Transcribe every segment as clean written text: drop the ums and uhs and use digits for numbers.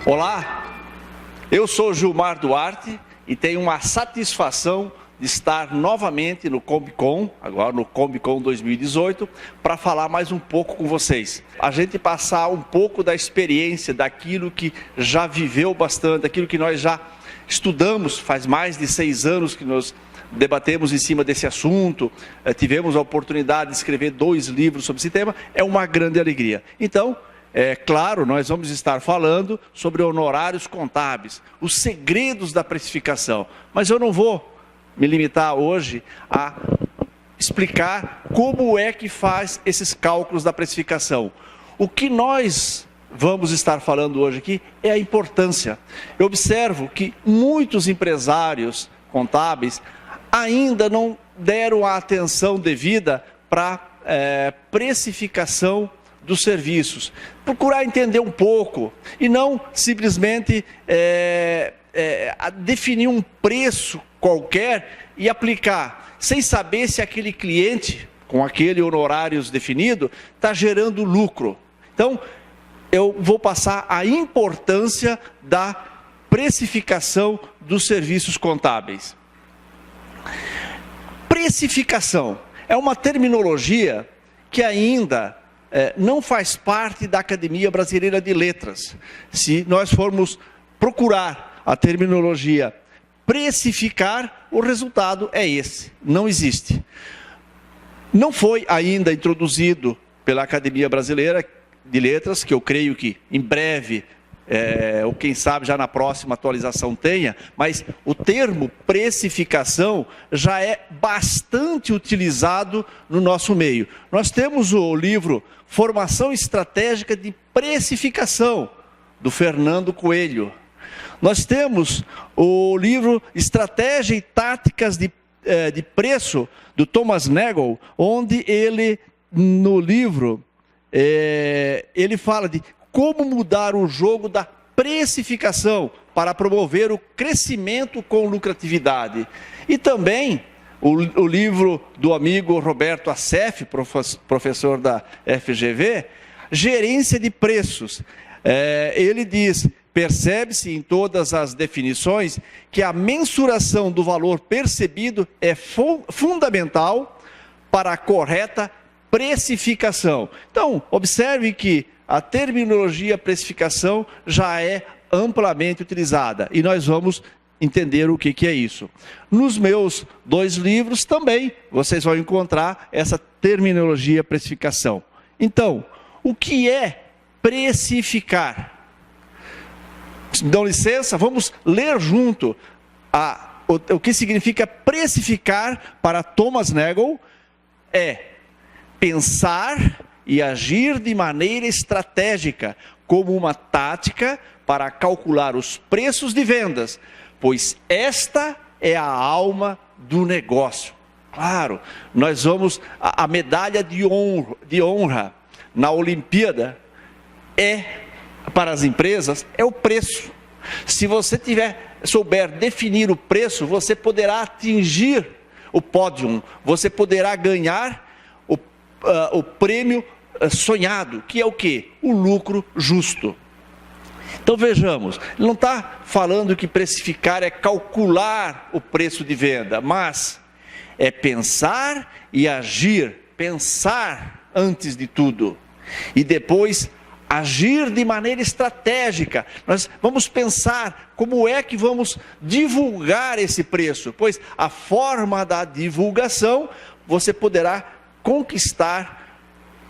Olá, eu sou Gilmar Duarte e tenho uma satisfação de estar novamente no Combicon, agora no Combicon 2018, para falar mais um pouco com vocês. A gente passar um pouco da experiência, daquilo que já viveu bastante, daquilo que nós já estudamos, faz mais de 6 anos que nós debatemos em cima desse assunto, tivemos a oportunidade de escrever 2 livros sobre esse tema, é uma grande alegria. Então, claro, nós vamos estar falando sobre honorários contábeis, os segredos da precificação, mas eu não vou me limitar hoje a explicar como é que faz esses cálculos da precificação. O que nós vamos estar falando hoje aqui é a importância. Eu observo que muitos empresários contábeis ainda não deram a atenção devida para precificação dos serviços. Procurar entender um pouco e não simplesmente definir um preço qualquer e aplicar, sem saber se aquele cliente, com aquele honorários definido, está gerando lucro. Então, eu vou passar a importância da precificação dos serviços contábeis. Precificação é uma terminologia que ainda não faz parte da Academia Brasileira de Letras. Se nós formos procurar a terminologia precificar, o resultado é esse, não existe. Não foi ainda introduzido pela Academia Brasileira de Letras, que eu creio que em breve, ou quem sabe já na próxima atualização tenha, mas o termo precificação já é bastante utilizado no nosso meio. Nós temos o livro Formação Estratégica de Precificação, do Fernando Coelho. Nós temos o livro Estratégia e Táticas de Preço, do Thomas Nagel, onde ele, no livro, ele fala de como mudar o jogo da precificação para promover o crescimento com lucratividade. E também o livro do amigo Roberto Assef, professor da FGV, Gerência de Preços. Ele diz: percebe-se em todas as definições que a mensuração do valor percebido é fundamental para a correta precificação. Então, observe que a terminologia precificação já é amplamente utilizada e nós vamos entender o que é isso. Nos meus 2 livros também vocês vão encontrar essa terminologia precificação. Então, o que é precificar? Dão licença, vamos ler junto o que significa precificar para Thomas Nagel. É pensar e agir de maneira estratégica, como uma tática para calcular os preços de vendas, pois esta é a alma do negócio. Claro, nós vamos, a medalha de honra na Olimpíada para as empresas é o preço. Se você souber definir o preço, você poderá atingir o pódio, você poderá ganhar o prêmio sonhado, que é o quê? O lucro justo. Então vejamos, ele não está falando que precificar é calcular o preço de venda, mas é pensar e agir, pensar antes de tudo, e depois agir de maneira estratégica. Nós vamos pensar como é que vamos divulgar esse preço, pois a forma da divulgação você poderá conquistar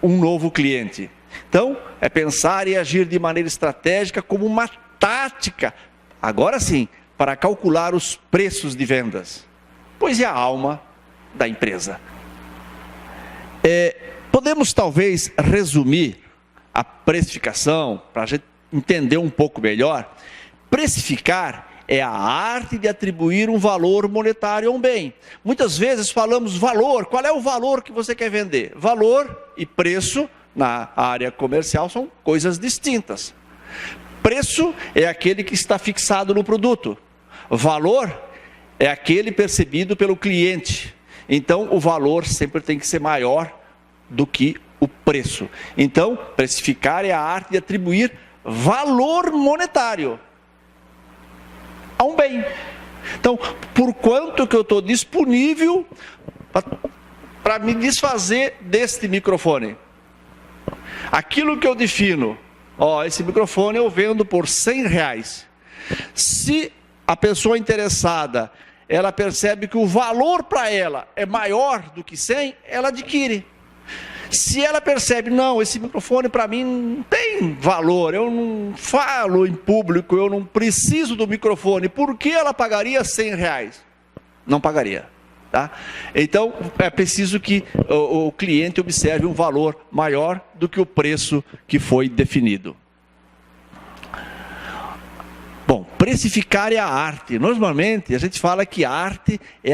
um novo cliente. Então, é pensar e agir de maneira estratégica como uma tática, agora sim, para calcular os preços de vendas, pois é a alma da empresa. Podemos talvez resumir a precificação, para a gente entender um pouco melhor. Precificar é a arte de atribuir um valor monetário a um bem. Muitas vezes falamos valor, qual é o valor que você quer vender? Valor e preço, na área comercial, são coisas distintas. Preço é aquele que está fixado no produto. Valor é aquele percebido pelo cliente. Então, o valor sempre tem que ser maior do que o preço. Então, precificar é a arte de atribuir valor monetário a um bem. Então, por quanto que eu estou disponível para me desfazer deste microfone? Aquilo que eu defino, esse microfone eu vendo por R$100. Se a pessoa interessada, ela percebe que o valor para ela é maior do que 100, ela adquire. Se ela percebe, não, esse microfone para mim não tem valor, eu não falo em público, eu não preciso do microfone, por que ela pagaria R$100? Não pagaria. Tá? Então, é preciso que o cliente observe um valor maior do que o preço que foi definido. Bom, precificar é a arte. Normalmente, a gente fala que a arte é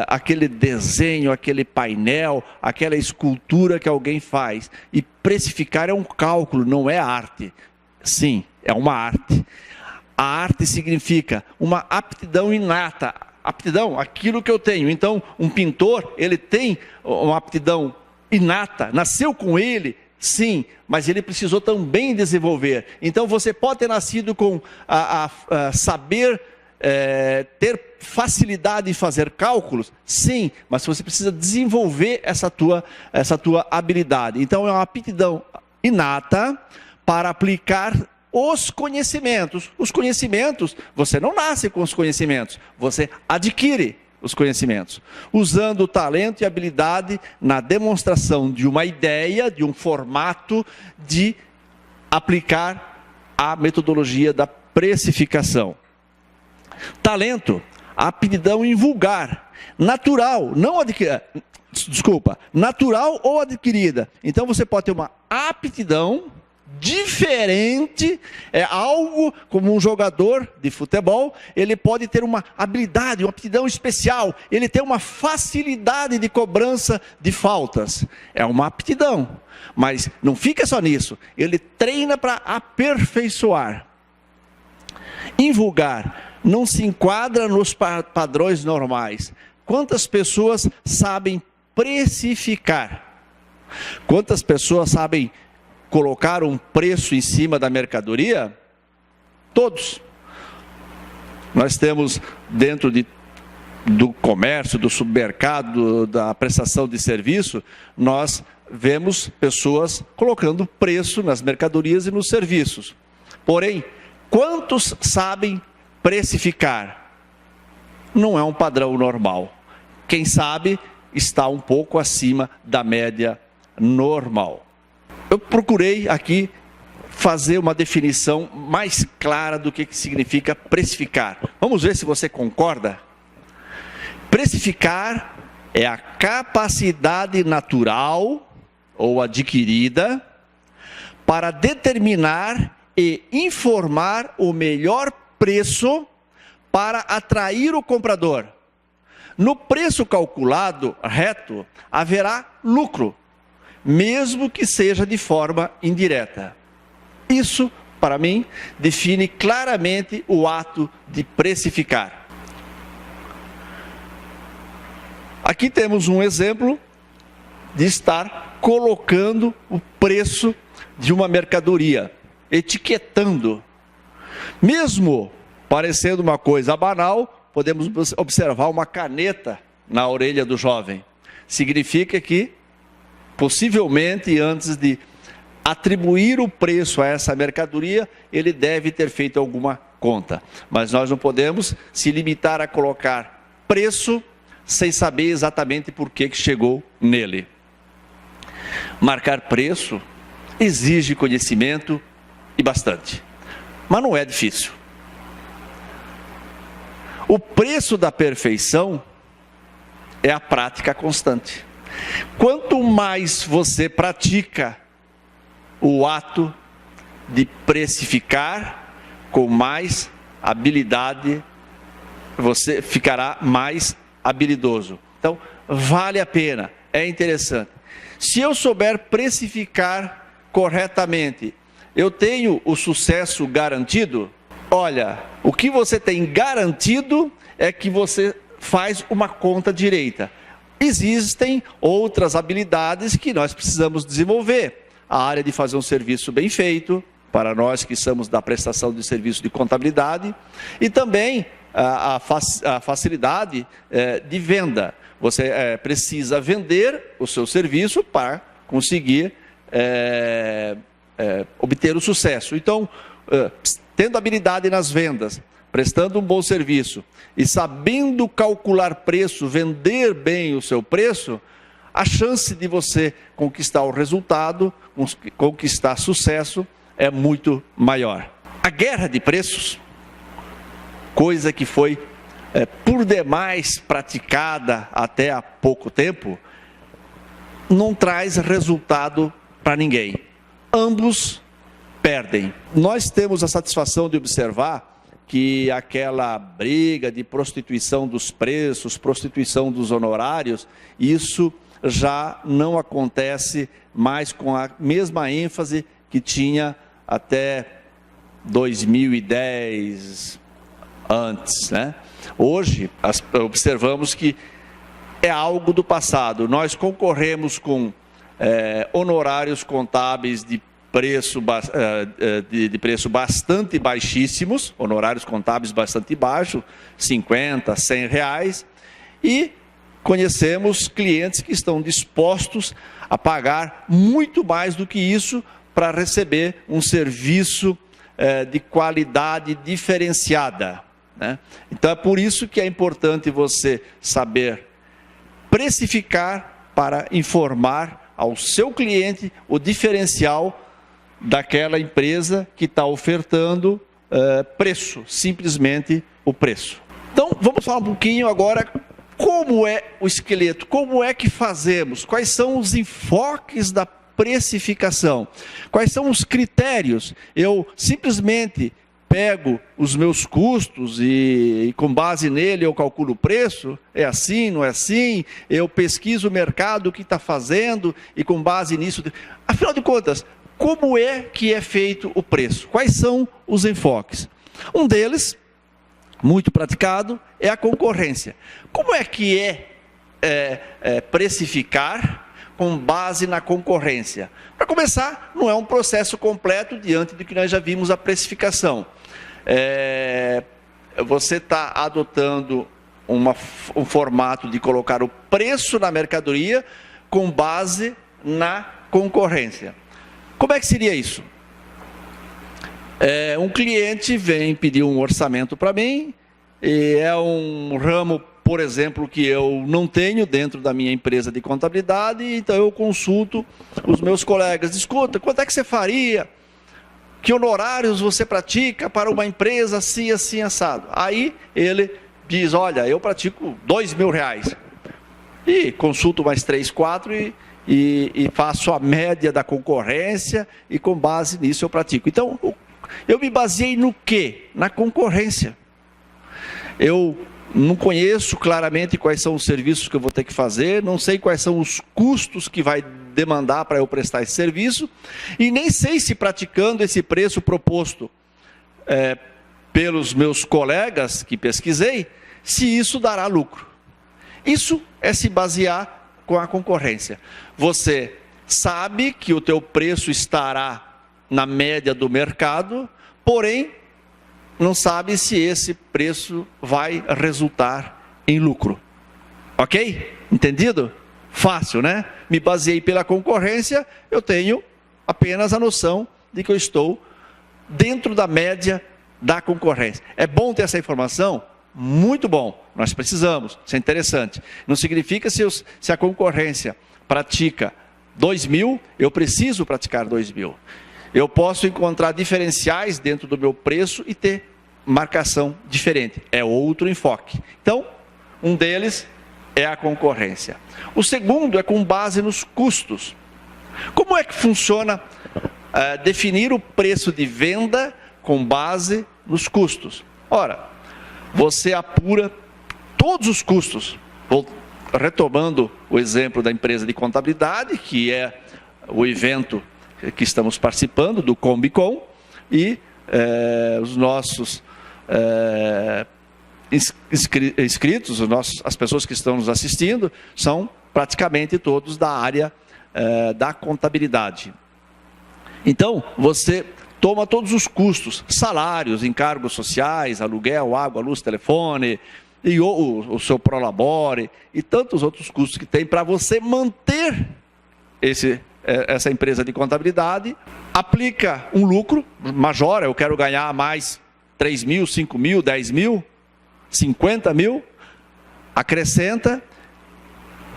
aquele desenho, aquele painel, aquela escultura que alguém faz. E precificar é um cálculo, não é arte. Sim, é uma arte. A arte significa uma aptidão inata. Aptidão, aquilo que eu tenho. Então, um pintor, ele tem uma aptidão inata, nasceu com ele, sim, mas ele precisou também desenvolver. Então, você pode ter nascido com saber ter facilidade em fazer cálculos, sim, mas você precisa desenvolver essa tua habilidade. Então, é uma aptidão inata para aplicar os conhecimentos. Os conhecimentos, você não nasce com os conhecimentos, você adquire os conhecimentos, usando o talento e habilidade na demonstração de uma ideia, de um formato, de aplicar a metodologia da precificação. Talento, aptidão em vulgar, natural, não adquirida, natural ou adquirida. Então você pode ter uma aptidão diferente, é algo como um jogador de futebol, ele pode ter uma habilidade, uma aptidão especial, ele tem uma facilidade de cobrança de faltas, é uma aptidão, mas não fica só nisso, ele treina para aperfeiçoar. Invulgar não se enquadra nos padrões normais. Quantas pessoas sabem precificar? Quantas pessoas sabem colocar um preço em cima da mercadoria? Todos. Nós temos dentro do comércio, do supermercado, da prestação de serviço, nós vemos pessoas colocando preço nas mercadorias e nos serviços. Porém, quantos sabem precificar? Não é um padrão normal. Quem sabe está um pouco acima da média normal. Eu procurei aqui fazer uma definição mais clara do que significa precificar. Vamos ver se você concorda? Precificar é a capacidade natural ou adquirida para determinar e informar o melhor preço para atrair o comprador. No preço calculado reto, haverá lucro, mesmo que seja de forma indireta. Isso, para mim, define claramente o ato de precificar. Aqui temos um exemplo de estar colocando o preço de uma mercadoria, etiquetando. Mesmo parecendo uma coisa banal, podemos observar uma caneta na orelha do jovem. Significa que possivelmente, antes de atribuir o preço a essa mercadoria, ele deve ter feito alguma conta. Mas nós não podemos se limitar a colocar preço sem saber exatamente por que chegou nele. Marcar preço exige conhecimento e bastante, mas não é difícil. O preço da perfeição é a prática constante. Quanto mais você pratica o ato de precificar, com mais habilidade, você ficará mais habilidoso. Então, vale a pena, é interessante. Se eu souber precificar corretamente, eu tenho o sucesso garantido? Olha, o que você tem garantido é que você faz uma conta direita. Existem outras habilidades que nós precisamos desenvolver. a área de fazer um serviço bem feito, para nós que somos da prestação de serviço de contabilidade, e também a facilidade de venda. Você precisa vender o seu serviço para conseguir obter o sucesso. Então, tendo habilidade nas vendas, prestando um bom serviço e sabendo calcular preço, vender bem o seu preço, a chance de você conquistar o resultado, conquistar sucesso, é muito maior. A guerra de preços, coisa que foi por demais praticada até há pouco tempo, não traz resultado para ninguém. Ambos perdem. Nós temos a satisfação de observar que aquela briga de prostituição dos preços, prostituição dos honorários, isso já não acontece mais com a mesma ênfase que tinha até 2010 antes, né? Hoje, observamos que é algo do passado. Nós concorremos com honorários contábeis de preço bastante baixíssimos, honorários contábeis bastante baixos, 50, 100 reais, e conhecemos clientes que estão dispostos a pagar muito mais do que isso para receber um serviço de qualidade diferenciada, né? Então é por isso que é importante você saber precificar para informar ao seu cliente o diferencial daquela empresa que está ofertando preço, simplesmente o preço. Então vamos falar um pouquinho agora como é o esqueleto, como é que fazemos, quais são os enfoques da precificação, quais são os critérios. Eu simplesmente pego os meus custos e com base nele eu calculo o preço, é assim, não é assim, eu pesquiso o mercado, o que está fazendo e com base nisso, afinal de contas, como é que é feito o preço? Quais são os enfoques? Um deles, muito praticado, é a concorrência. Como é que precificar com base na concorrência? Para começar, não é um processo completo diante do que nós já vimos a precificação. Você está adotando um formato de colocar o preço na mercadoria com base na concorrência. Como é que seria isso? Um cliente vem pedir um orçamento para mim, e é um ramo, por exemplo, que eu não tenho dentro da minha empresa de contabilidade, então eu consulto os meus colegas. Escuta, quanto é que você faria? Que honorários você pratica para uma empresa assim, assim, assado? Aí ele diz, olha, eu pratico R$2.000. E consulto mais 3, 4 e faço a média da concorrência e com base nisso eu pratico. Então, eu me baseei no quê? Na concorrência. Eu não conheço claramente quais são os serviços que eu vou ter que fazer, não sei quais são os custos que vai demandar para eu prestar esse serviço, e nem sei se praticando esse preço proposto pelos meus colegas que pesquisei, se isso dará lucro. Isso é se basear com a concorrência. Você sabe que o teu preço estará na média do mercado, porém, não sabe se esse preço vai resultar em lucro. Ok? Entendido? Fácil, né? Me baseei pela concorrência, eu tenho apenas a noção de que eu estou dentro da média da concorrência. É bom ter essa informação? Muito bom, nós precisamos, isso é interessante. Não significa se a concorrência pratica 2.000, eu preciso praticar 2.000. Eu posso encontrar diferenciais dentro do meu preço e ter marcação diferente. É outro enfoque. Então, um deles é a concorrência. O segundo é com base nos custos. Como é que funciona definir o preço de venda com base nos custos? Ora, você apura todos os custos. Vou retomando o exemplo da empresa de contabilidade, que é o evento que estamos participando, do Combicon, e os nossos inscritos, as pessoas que estão nos assistindo, são praticamente todos da área da contabilidade. Então, você toma todos os custos, salários, encargos sociais, aluguel, água, luz, telefone, e o seu prolabore, e tantos outros custos que tem para você manter essa empresa de contabilidade, aplica um lucro, majora, eu quero ganhar mais 3 mil, 5 mil, 10 mil, 50 mil, acrescenta,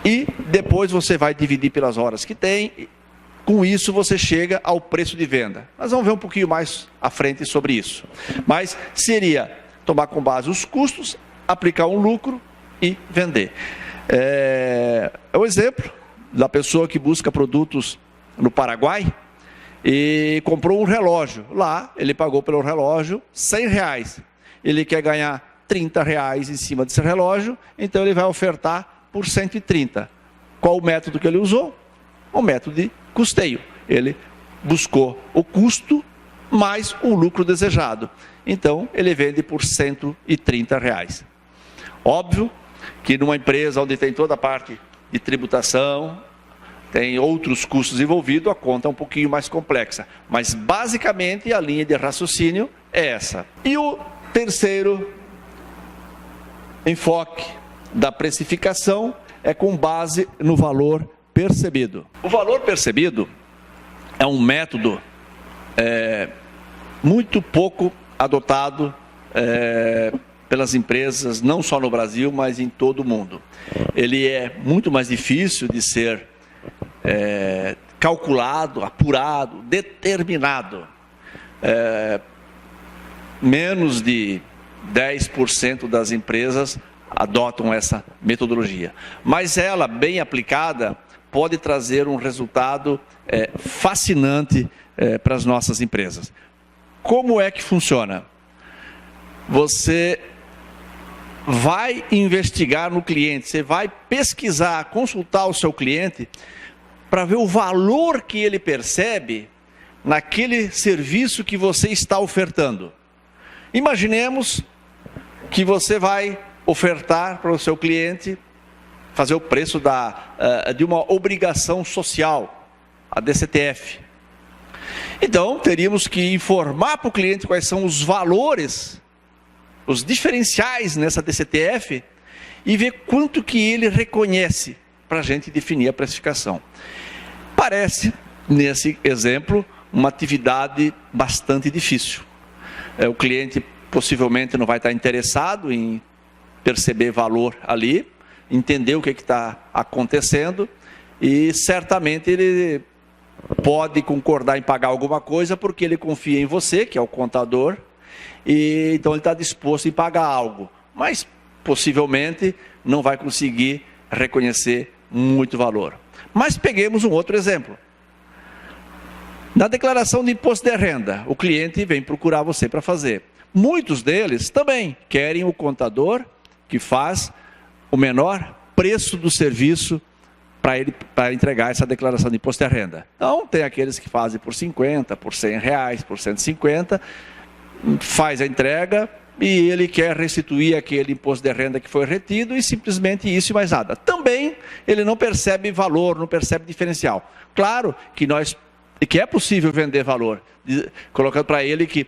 e depois você vai dividir pelas horas que tem. Com isso você chega ao preço de venda. Nós vamos ver um pouquinho mais à frente sobre isso. Mas seria tomar com base os custos, aplicar um lucro e vender. É o exemplo da pessoa que busca produtos no Paraguai e comprou um relógio. Lá ele pagou pelo relógio R$100. Ele quer ganhar R$30 em cima desse relógio, então ele vai ofertar por 130. Qual o método que ele usou? O método de custeio. Ele buscou o custo mais o lucro desejado. Então, ele vende por R$130. Óbvio que numa empresa onde tem toda a parte de tributação, tem outros custos envolvidos, a conta é um pouquinho mais complexa. Mas, basicamente, a linha de raciocínio é essa. E o terceiro enfoque da precificação é com base no valor percebido. O valor percebido é um método muito pouco adotado pelas empresas, não só no Brasil, mas em todo o mundo. Ele é muito mais difícil de ser calculado, apurado, determinado. Menos de 10% das empresas adotam essa metodologia. Mas ela, bem aplicada, pode trazer um resultado fascinante para as nossas empresas. Como é que funciona? Você vai investigar no cliente, você vai pesquisar, consultar o seu cliente para ver o valor que ele percebe naquele serviço que você está ofertando. Imaginemos que você vai ofertar para o seu cliente fazer o preço de uma obrigação social, a DCTF. Então, teríamos que informar para o cliente quais são os valores, os diferenciais nessa DCTF e ver quanto que ele reconhece para a gente definir a precificação. Parece, nesse exemplo, uma atividade bastante difícil. O cliente possivelmente não vai estar interessado em perceber valor ali, entender o que está acontecendo e certamente ele pode concordar em pagar alguma coisa porque ele confia em você, que é o contador, e então ele está disposto em pagar algo, mas possivelmente não vai conseguir reconhecer muito valor. Mas peguemos um outro exemplo. Na declaração de imposto de renda, o cliente vem procurar você para fazer. Muitos deles também querem o contador que faz o menor preço do serviço para entregar essa declaração de imposto de renda. Então, tem aqueles que fazem por 50, por R$100, por 150, faz a entrega e ele quer restituir aquele imposto de renda que foi retido e simplesmente isso e mais nada. Também ele não percebe valor, não percebe diferencial. Claro que é possível vender valor, colocando para ele que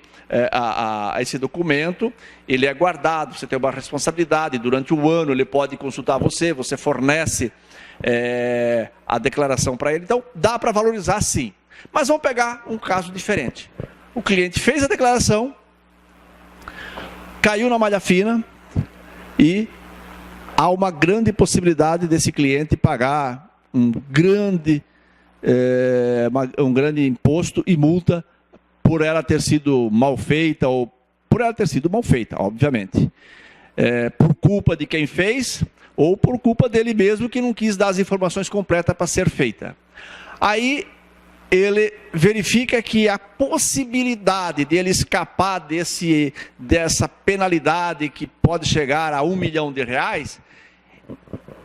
esse documento ele é guardado, você tem uma responsabilidade, durante o ano ele pode consultar você fornece a declaração para ele, então dá para valorizar sim. Mas vamos pegar um caso diferente. O cliente fez a declaração, caiu na malha fina e há uma grande possibilidade desse cliente pagar um grande imposto e multa por ela ter sido mal feita, ou por ela ter sido mal feita, obviamente. Por culpa de quem fez, ou por culpa dele mesmo que não quis dar as informações completas para ser feita. Aí ele verifica que a possibilidade de ele escapar dessa penalidade que pode chegar a R$1 milhão,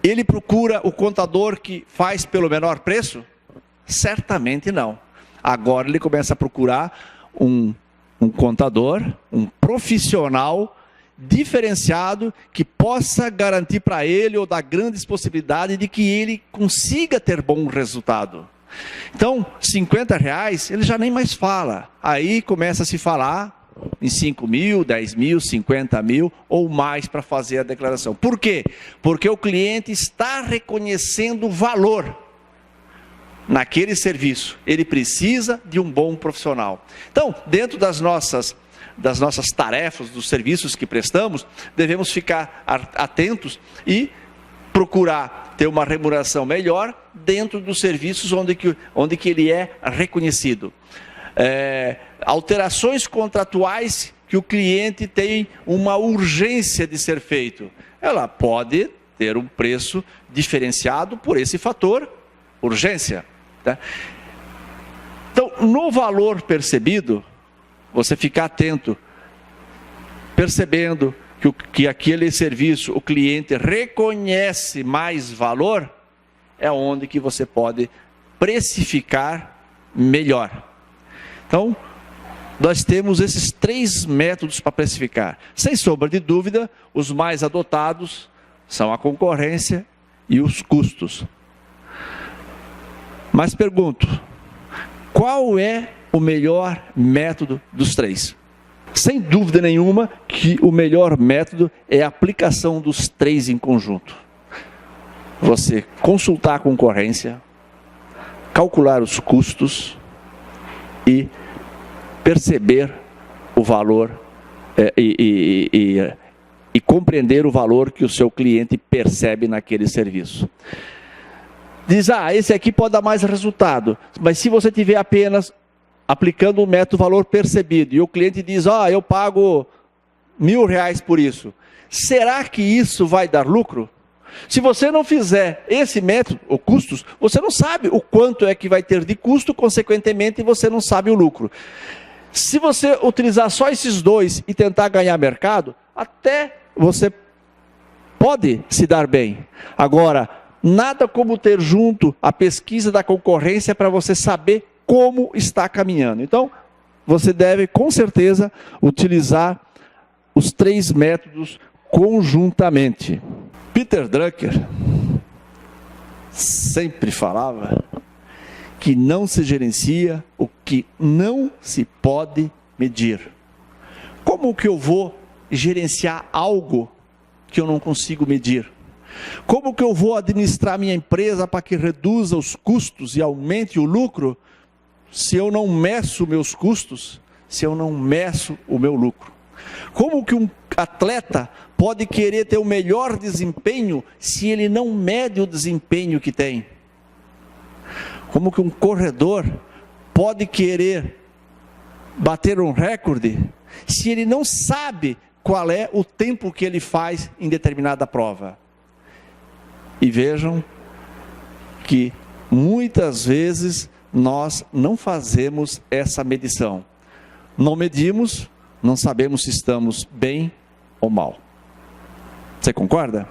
ele procura o contador que faz pelo menor preço? Certamente não. Agora ele começa a procurar um contador, um profissional diferenciado que possa garantir para ele ou dar grandes possibilidades de que ele consiga ter bom resultado. Então, R$50, ele já nem mais fala. Aí começa a se falar em 5 mil, 10 mil, 50 mil ou mais para fazer a declaração. Por quê? Porque o cliente está reconhecendo valor naquele serviço. Ele precisa de um bom profissional. Então, dentro das nossas tarefas, dos serviços que prestamos, devemos ficar atentos e procurar ter uma remuneração melhor dentro dos serviços onde que ele é reconhecido. Alterações contratuais que o cliente tem uma urgência de ser feito. Ela pode ter um preço diferenciado por esse fator, urgência. Tá? Então, no valor percebido, você ficar atento, percebendo que aquele serviço, o cliente reconhece mais valor, é onde que você pode precificar melhor. Então, nós temos esses 3 métodos para precificar. Sem sombra de dúvida, os mais adotados são a concorrência e os custos. Mas pergunto, qual é o melhor método dos 3? Sem dúvida nenhuma que o melhor método é a aplicação dos 3 em conjunto. Você consultar a concorrência, calcular os custos e perceber o valor e compreender o valor que o seu cliente percebe naquele serviço. Diz, esse aqui pode dar mais resultado, mas se você tiver apenas aplicando o método valor percebido, e o cliente diz, eu pago R$1.000 por isso, será que isso vai dar lucro? Se você não fizer esse método, ou custos, você não sabe o quanto é que vai ter de custo, consequentemente você não sabe o lucro. Se você utilizar só esses 2 e tentar ganhar mercado, até você pode se dar bem. Agora, nada como ter junto a pesquisa da concorrência para você saber como está caminhando. Então, você deve, com certeza, utilizar os 3 métodos conjuntamente. Peter Drucker sempre falava que não se gerencia o que não se pode medir. Como que eu vou gerenciar algo que eu não consigo medir? Como que eu vou administrar minha empresa para que reduza os custos e aumente o lucro, se eu não meço meus custos, se eu não meço o meu lucro? Como que um atleta pode querer ter o melhor desempenho se ele não mede o desempenho que tem? Como que um corredor pode querer bater um recorde se ele não sabe qual é o tempo que ele faz em determinada prova? E vejam que muitas vezes nós não fazemos essa medição. Não medimos, não sabemos se estamos bem ou mal. Você concorda?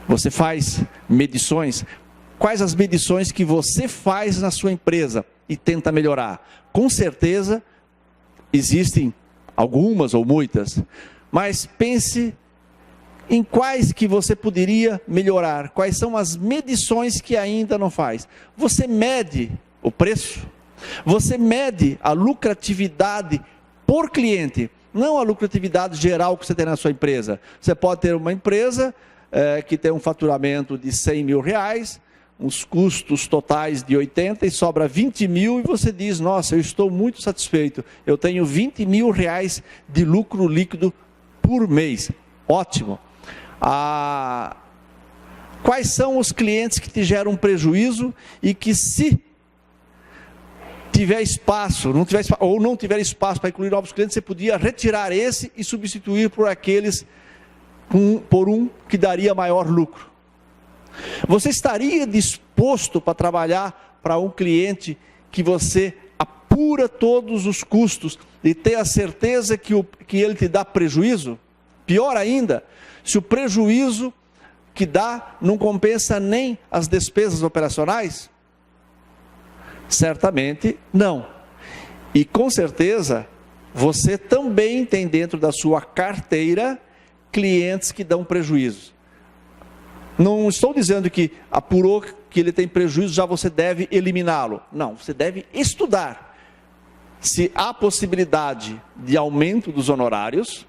Você faz medições. Quais as medições que você faz na sua empresa e tenta melhorar? Com certeza existem algumas ou muitas, mas pense em quais que você poderia melhorar. Quais são as medições que ainda não faz? Você mede o preço? Você mede a lucratividade por cliente? Não a lucratividade geral que você tem na sua empresa. Você pode ter uma empresa que tem um faturamento de R$100 mil, uns custos totais de 80 e sobra 20 mil e você diz, nossa, eu estou muito satisfeito, eu tenho R$20 mil de lucro líquido por mês. Ótimo. Quais são os clientes que te geram prejuízo e que, se tiver espaço, não tiver espaço para incluir novos clientes, você podia retirar esse e substituir por aqueles por um que daria maior lucro? Você estaria disposto para trabalhar para um cliente que você apura todos os custos e ter a certeza que ele te dá prejuízo? Pior ainda, se o prejuízo que dá não compensa nem as despesas operacionais? Certamente não. E com certeza você também tem dentro da sua carteira clientes que dão prejuízo. Não estou dizendo que apurou que ele tem prejuízo, já você deve eliminá-lo. Não, você deve estudar se há possibilidade de aumento dos honorários,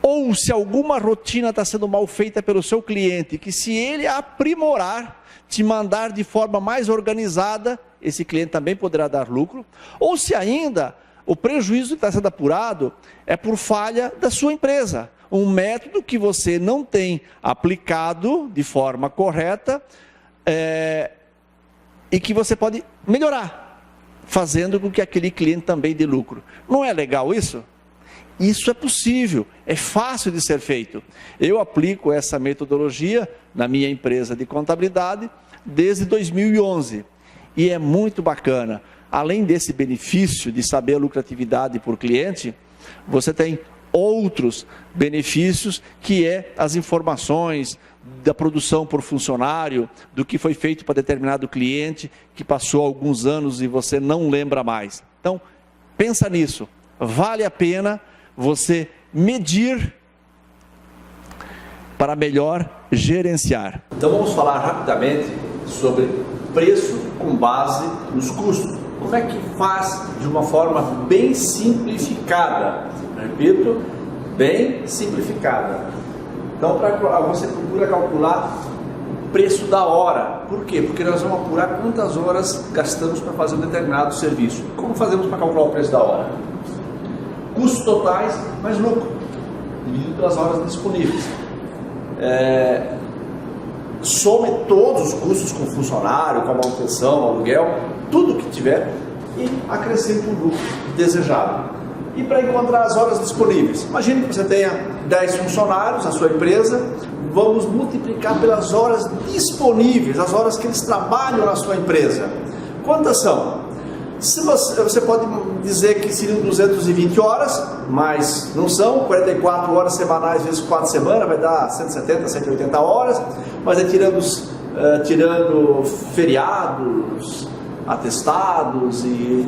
ou se alguma rotina está sendo mal feita pelo seu cliente, que se ele aprimorar, te mandar de forma mais organizada, esse cliente também poderá dar lucro, ou se ainda o prejuízo que está sendo apurado é por falha da sua empresa, um método que você não tem aplicado de forma correta, e que você pode melhorar, fazendo com que aquele cliente também dê lucro. Não é legal isso? Isso é possível, é fácil de ser feito. Eu aplico essa metodologia na minha empresa de contabilidade desde 2011 e é muito bacana. Além desse benefício de saber a lucratividade por cliente, você tem outros benefícios, que é as informações da produção por funcionário, do que foi feito para determinado cliente que passou alguns anos e você não lembra mais. Então, pensa nisso, vale a pena você medir para melhor gerenciar. Então vamos falar rapidamente sobre preço com base nos custos. Como é que faz de uma forma bem simplificada? Repito, bem simplificada. Então você procura calcular o preço da hora. Por quê? Porque nós vamos apurar quantas horas gastamos para fazer um determinado serviço. Como fazemos para calcular o preço da hora? Custos totais mais lucro, dividido pelas horas disponíveis. Some todos os custos com funcionário, com a manutenção, aluguel, tudo que tiver, e acrescenta o lucro desejado. E para encontrar as horas disponíveis, imagine que você tenha 10 funcionários na sua empresa, vamos multiplicar pelas horas disponíveis, as horas que eles trabalham na sua empresa. Quantas são? Se você pode dizer que seriam 220 horas, mas não são, 44 horas semanais vezes 4 semanas, vai dar 170, 180 horas, mas é tirando feriados, atestados e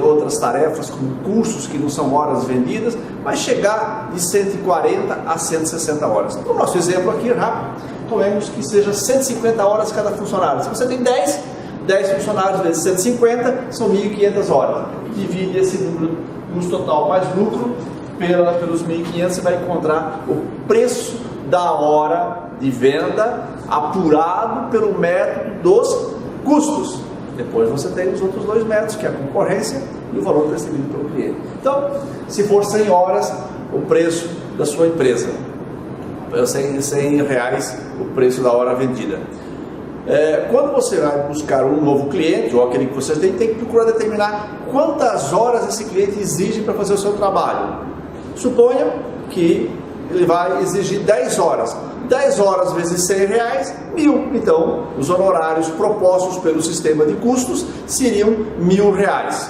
outras tarefas como cursos que não são horas vendidas, vai chegar de 140 a 160 horas. No nosso exemplo aqui, rápido, tomemos que seja 150 horas cada funcionário. Se você tem 10 funcionários vezes 150, são 1.500 horas. Divide esse número, custo total mais lucro, pelos 1.500, você vai encontrar o preço da hora de venda apurado pelo método dos custos. Depois você tem os outros dois métodos, que é a concorrência e o valor percebido pelo cliente. Então, se for 100 horas, o preço da sua empresa, R$100 o preço da hora vendida. Quando você vai buscar um novo cliente, ou aquele que você tem que procurar determinar quantas horas esse cliente exige para fazer o seu trabalho. Suponha que ele vai exigir 10 horas. 10 horas vezes R$100, 1.000. Então, os honorários propostos pelo sistema de custos seriam R$1.000.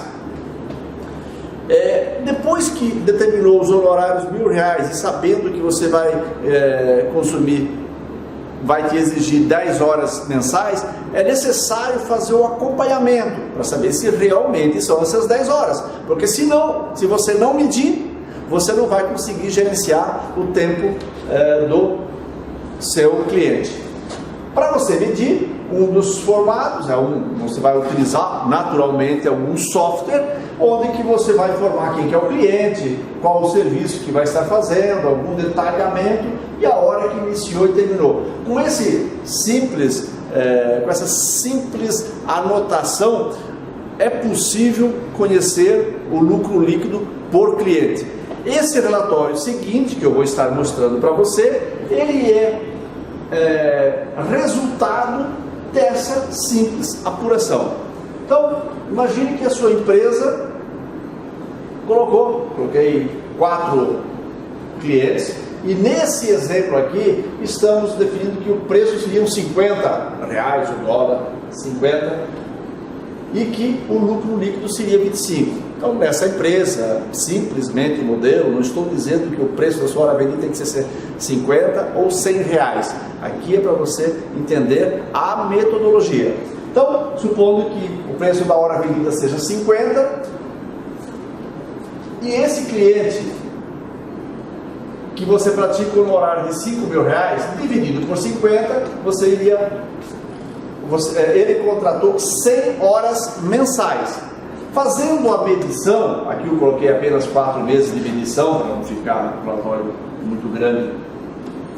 Depois que determinou os honorários R$1.000 e sabendo que você vai vai te exigir 10 horas mensais, é necessário fazer o acompanhamento para saber se realmente são essas 10 horas. Porque se você não medir, você não vai conseguir gerenciar o tempo do seu cliente. Para você medir, um dos formatos, você vai utilizar naturalmente algum software, onde que você vai informar quem que é o cliente, qual o serviço que vai estar fazendo, algum detalhamento e a hora que iniciou e terminou. Com essa simples anotação, é possível conhecer o lucro líquido por cliente. Esse relatório seguinte, que eu vou estar mostrando para você, ele é resultado dessa simples apuração. Então, imagine que a sua empresa coloquei 4 clientes, e nesse exemplo aqui, estamos definindo que o preço seria R$50, o dólar, 50, e que o lucro líquido seria 25. Então, nessa empresa, simplesmente o modelo, não estou dizendo que o preço da sua hora vendida tem que ser 50 ou R$100. Aqui é para você entender a metodologia. Então, supondo que o preço da hora vendida seja 50, e esse cliente que você pratica um honorário de R$5.000, dividido por 50, você iria ele contratou 100 horas mensais. Fazendo a medição, aqui eu coloquei apenas 4 meses de medição, para não ficar um relatório muito grande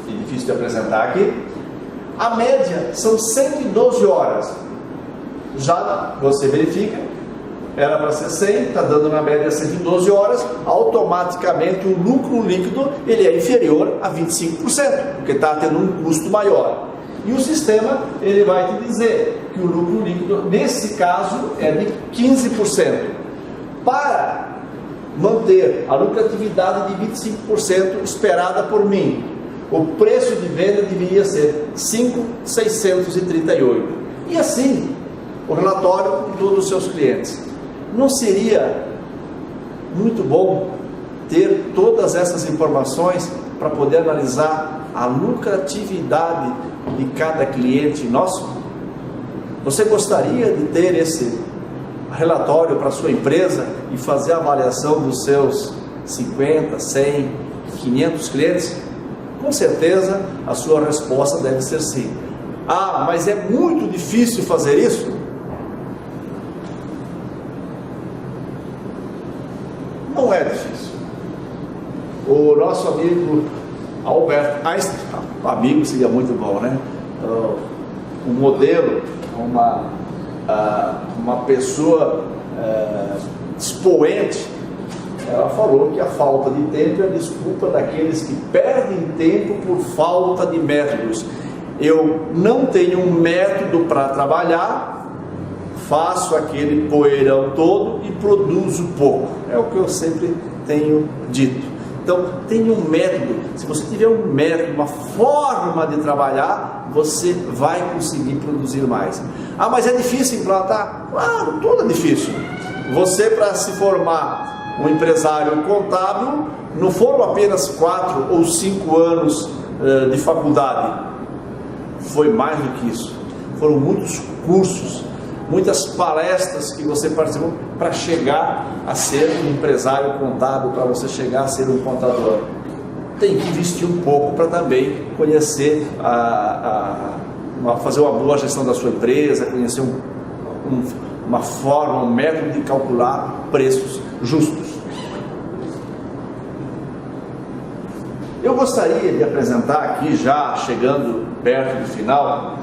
e difícil de apresentar aqui. A média são 112 horas. Já você verifica, era para ser 100, está dando na média 112 horas, automaticamente o lucro líquido ele é inferior a 25%, porque está tendo um custo maior. E o sistema ele vai te dizer que o lucro líquido, nesse caso, é de 15%. Para manter a lucratividade de 25% esperada por mim, o preço de venda deveria ser 5.638. E assim, o relatório de todos os seus clientes. Não seria muito bom ter todas essas informações para poder analisar a lucratividade de cada cliente nosso? Você gostaria de ter esse relatório para a sua empresa e fazer a avaliação dos seus 50, 100, 500 clientes? Com certeza a sua resposta deve ser sim. Ah, mas é muito difícil fazer isso? Não é difícil. O nosso amigo Albert Einstein, amigo seria muito bom, né? Um modelo, uma pessoa expoente, ela falou que a falta de tempo é a desculpa daqueles que perdem tempo por falta de métodos. Eu não tenho um método para trabalhar, faço aquele poeirão todo e produzo pouco. É o que eu sempre tenho dito. Então, tenha um método. Se você tiver um método, uma forma de trabalhar, você vai conseguir produzir mais. Ah, mas é difícil implantar? Claro, tudo é difícil. Você, para se formar um empresário contábil, não foram apenas 4 ou 5 anos de faculdade. Foi mais do que isso. Foram muitos cursos, muitas palestras que você participou para chegar a ser um empresário contábil, para você chegar a ser um contador. Tem que investir um pouco para também conhecer, fazer uma boa gestão da sua empresa, conhecer uma forma, um método de calcular preços justos. Eu gostaria de apresentar aqui, já chegando perto do final,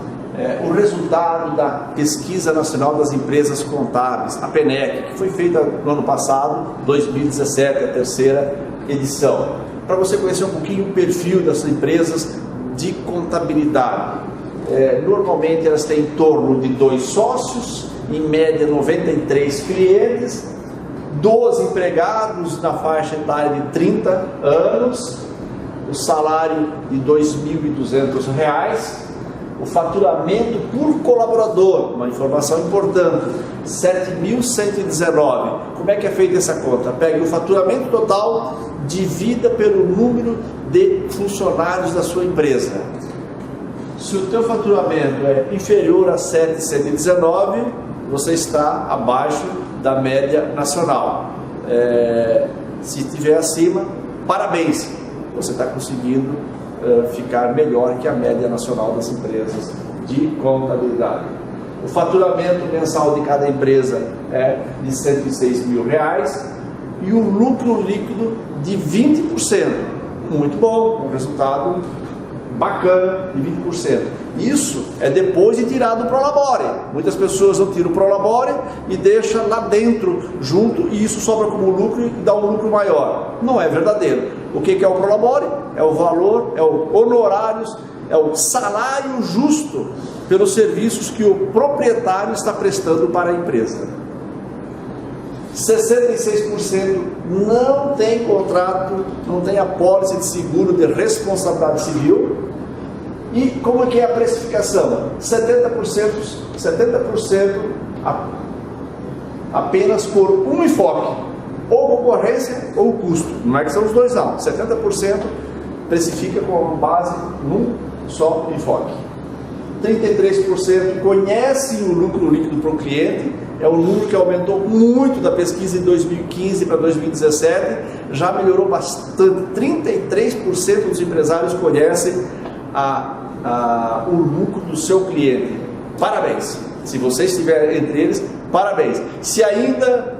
o resultado da Pesquisa Nacional das Empresas Contábeis, a PNEC, que foi feita no ano passado, 2017, a terceira edição, para você conhecer um pouquinho o perfil das empresas de contabilidade. Normalmente elas têm em torno de 2 sócios, em média 93 clientes, 12 empregados na faixa etária de 30 anos, o salário de R$ 2.200, o faturamento por colaborador, uma informação importante, 7.119. Como é que é feita essa conta? Pega o faturamento total, divida pelo número de funcionários da sua empresa. Se o teu faturamento é inferior a 7.119, você está abaixo da média nacional. Se estiver acima, parabéns, você está conseguindo ficar melhor que a média nacional das empresas de contabilidade. O faturamento mensal de cada empresa é de R$ 106 mil e o lucro líquido de 20%. Muito bom, um resultado bacana de 20%. Isso é depois de tirar do Prolabore. Muitas pessoas não tiram o Prolabore e deixam lá dentro junto, e isso sobra como lucro e dá um lucro maior. Não é verdadeiro. O que é o Prolabore? É o valor, é o honorários, é o salário justo pelos serviços que o proprietário está prestando para a empresa. 66% não tem contrato, não tem apólice de seguro de responsabilidade civil. E como é que é a precificação? 70% apenas por um enfoque, ou concorrência ou custo. Não é que são os dois não. 70% precifica com base num só enfoque. 33% conhecem o lucro líquido para o cliente. É um número que aumentou muito da pesquisa de 2015 para 2017, já melhorou bastante. 33% dos empresários conhecem o lucro do seu cliente. parabéns. Se você estiver entre eles, parabéns. Se ainda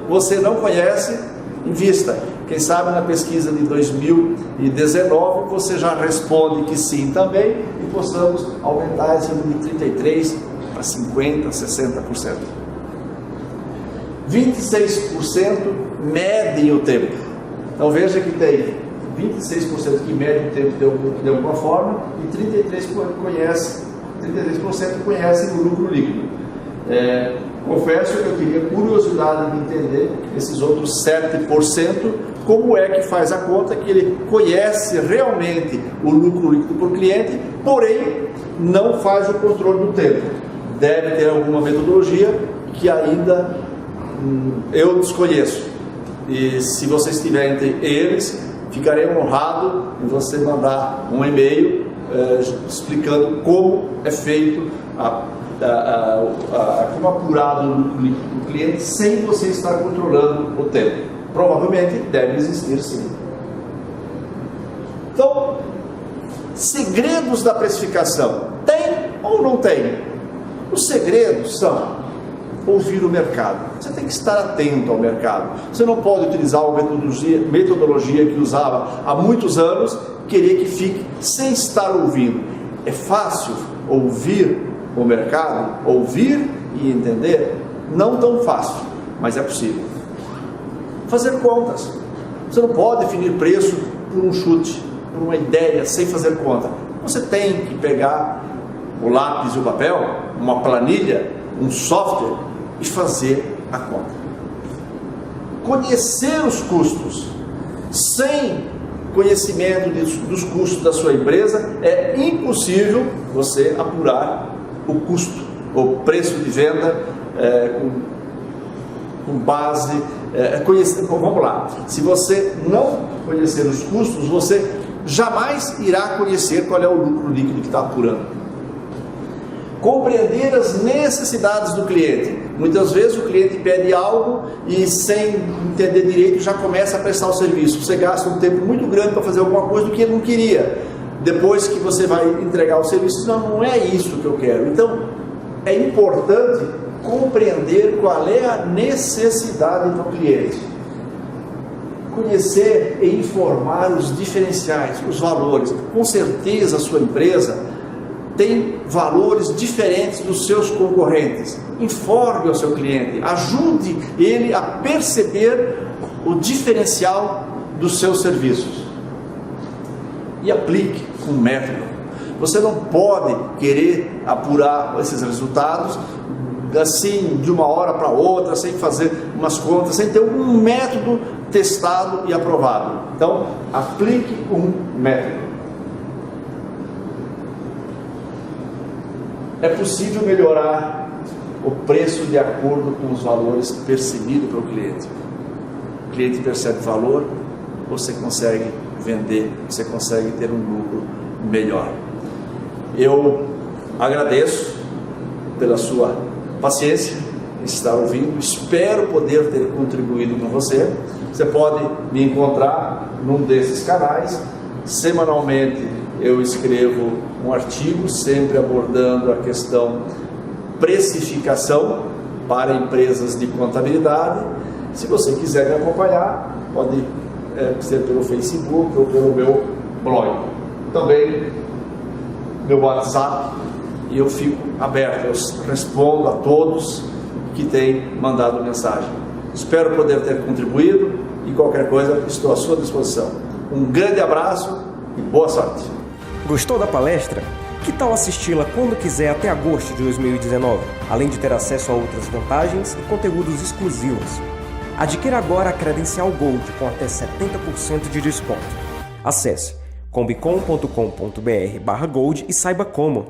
você não conhece, invista. Quem sabe na pesquisa de 2019 você já responde que sim também e possamos aumentar esse número de 33% para 50%, 60%. 26% medem o tempo. Então veja que tem 26% que mede o tempo de alguma forma e 33% conhecem o lucro líquido. Confesso que eu teria curiosidade de entender esses outros 7%, como é que faz a conta que ele conhece realmente o lucro líquido por cliente, porém não faz o controle do tempo. Deve ter alguma metodologia que ainda eu desconheço. E se você estiver entre eles, ficarei honrado em você mandar um e-mail explicando como é feito como apurado o lucro líquido do cliente sem você estar controlando o tempo. Provavelmente deve existir sim. Então, segredos da precificação, tem ou não tem? Os segredos são ouvir o mercado. Você tem que estar atento ao mercado. Você não pode utilizar uma metodologia que usava há muitos anos, querer que fique sem estar ouvindo. É fácil ouvir o mercado, ouvir e entender? Não tão fácil, mas é possível. Fazer contas. Você não pode definir preço por um chute, por uma ideia, sem fazer conta. Você tem que pegar o lápis e o papel, uma planilha, um software e fazer a conta. Conhecer os custos. Sem conhecimento dos custos da sua empresa, é impossível você apurar o custo, o preço de venda com base... vamos lá, se você não conhecer os custos, você jamais irá conhecer qual é o lucro líquido que está apurando. Compreender as necessidades do cliente. Muitas vezes o cliente pede algo e sem entender direito já começa a prestar o serviço. Você gasta um tempo muito grande para fazer alguma coisa do que ele não queria. Depois que você vai entregar o serviço, não é isso que eu quero. Então, é importante compreender qual é a necessidade do cliente. Conhecer e informar os diferenciais, os valores. Com certeza a sua empresa tem valores diferentes dos seus concorrentes. Informe ao seu cliente, ajude ele a perceber o diferencial dos seus serviços e aplique um método. Você não pode querer apurar esses resultados assim de uma hora para outra, sem fazer umas contas, sem ter um método testado e aprovado. Então, aplique um método. É possível melhorar o preço de acordo com os valores percebidos pelo cliente. O cliente percebe valor, você consegue vender, você consegue ter um lucro melhor. Eu agradeço pela sua paciência em estar ouvindo, espero poder ter contribuído com você. Você pode me encontrar num desses canais. Semanalmente eu escrevo um artigo, sempre abordando a questão precificação para empresas de contabilidade. Se você quiser me acompanhar, pode ser pelo Facebook ou pelo meu blog. Também meu WhatsApp, e eu fico aberto, eu respondo a todos que têm mandado mensagem. Espero poder ter contribuído e qualquer coisa estou à sua disposição. Um grande abraço e boa sorte. Gostou da palestra? Que tal assisti-la quando quiser até agosto de 2019, além de ter acesso a outras vantagens e conteúdos exclusivos? Adquira agora a credencial Gold com até 70% de desconto. Acesse combicom.com.br/gold e saiba como.